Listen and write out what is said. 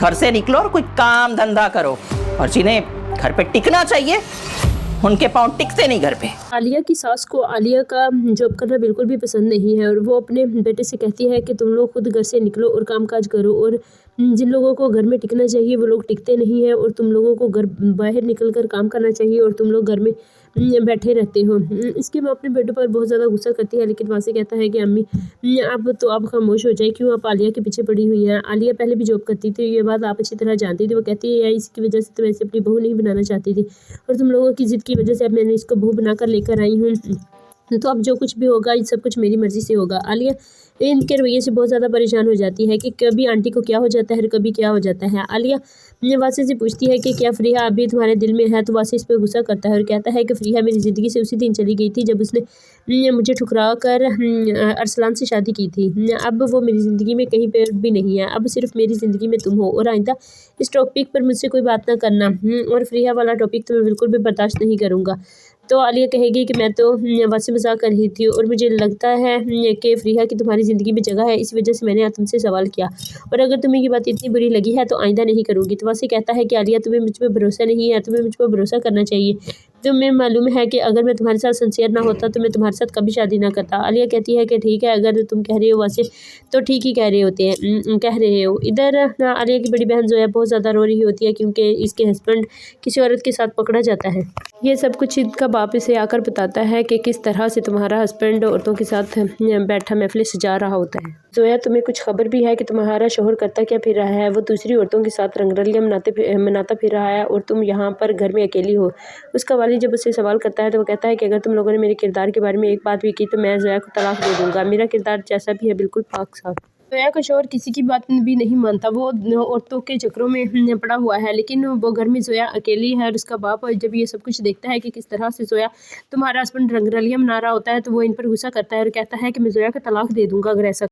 घर से निकलो और कोई काम धंधा करो, और जिन्हें घर पे टिकना चाहिए उनके पाँव टिकते नहीं घर पे। आलिया की सास को आलिया का जॉब करना बिल्कुल भी पसंद नहीं है और वो अपने बेटे से कहती है कि तुम लोग खुद घर से निकलो और कामकाज करो, और जिन लोगों को घर में टिकना चाहिए वो लोग टिकते नहीं हैं, और तुम लोगों को घर बाहर निकल कर काम करना चाहिए और तुम लोग घर में बैठे रहते हो। इसके वो अपने बेटे पर बहुत ज़्यादा गुस्सा करती है, लेकिन वहाँ से कहता है कि अम्मी अब तो आप खामोश हो जाए, क्यों आप आलिया के पीछे पड़ी हुई हैं। आलिया पहले भी जॉब करती थी, ये बात आप अच्छी तरह जानती थी। वो कहती है इसकी वजह से तो वैसे अपनी बहू नहीं बनाना चाहती थी, और तुम लोगों की ज़िद की वजह से अब मैंने इसको बहू बनाकर लेकर आई हूँ, तो अब जो कुछ भी होगा ये सब कुछ मेरी मर्ज़ी से होगा। आलिया इनके रवैये से बहुत ज़्यादा परेशान हो जाती है कि कभी आंटी को क्या हो जाता है, कभी क्या हो जाता है। आलिया वासी से पूछती है कि क्या फ़रीहा अभी तुम्हारे दिल में है, तो वासी इस पर गुस्सा करता है और कहता है कि फ़रीहा मेरी ज़िंदगी से उसी दिन चली गई थी जब उसने मुझे ठुकरा कर अरसलान से शादी की थी। अब वो मेरी ज़िंदगी में कहीं पर भी नहीं है, अब सिर्फ मेरी ज़िंदगी में तुम हो, और आइंदा इस टॉपिक पर मुझसे कोई बात ना करना, और फ़रीहा वाला टॉपिक तो मैं बिल्कुल भी बर्दाश्त नहीं करूँगा। तो आलिया कहेगी कि मैं तो वैसे मजाक कर रही थी, और मुझे लगता है कि फ़रीहा की तुम्हारी ज़िंदगी में जगह है, इस वजह से मैंने तुमसे सवाल किया, और अगर तुम्हें ये बात इतनी बुरी लगी है तो आइंदा नहीं करूँगी। तो वैसे कहता है कि आलिया तुम्हें मुझ पर भरोसा नहीं है, तुम्हें मुझ पर भरोसा करना चाहिए, तुम्हें मालूम है कि अगर मैं तुम्हारे साथ सिंसियर ना होता तो मैं तुम्हारे साथ कभी शादी ना करता। आलिया कहती है कि ठीक है, अगर तुम कह रहे हो वैसे तो ठीक ही कह रहे हो। इधर आलिया की बड़ी बहन जोया बहुत ज़्यादा रो रही होती है क्योंकि इसके हस्बैंड किसी औरत के साथ पकड़ा जाता है। ये सब कुछ इनका बाप इसे आकर बताता है कि किस तरह से तुम्हारा हस्बैंड औरतों के साथ बैठा महफिल सजा रहा होता है। जोया, तुम्हें कुछ खबर भी है कि तुम्हारा शोहर करता क्या फिर रहा है? वो दूसरी औरतों के साथ रंगरलियां मनाता फिर रहा है, और तुम यहाँ पर घर में अकेली हो। उसका वाली जब उससे सवाल करता है तो वो कहता है कि अगर तुम लोगों ने मेरे किरदार के बारे में एक बात भी की तो मैं जोया को तलाक दे दूंगा। मेरा किरदार जैसा भी है बिल्कुल पाक साफ। जोया का शोहर किसी की बात भी नहीं मानता, वो औरतों के चक्करों में पड़ा हुआ है, लेकिन वो घर में जोया अकेली है, और उसका बाप जब ये सब कुछ देखता है कि किस तरह से जोया तुम्हारा हस्बैंड रंगरलियां मना रहा होता है तो वो इन पर गुस्सा करता है और कहता है कि मैं जोया का तलाक दे दूंगा अगर ऐसा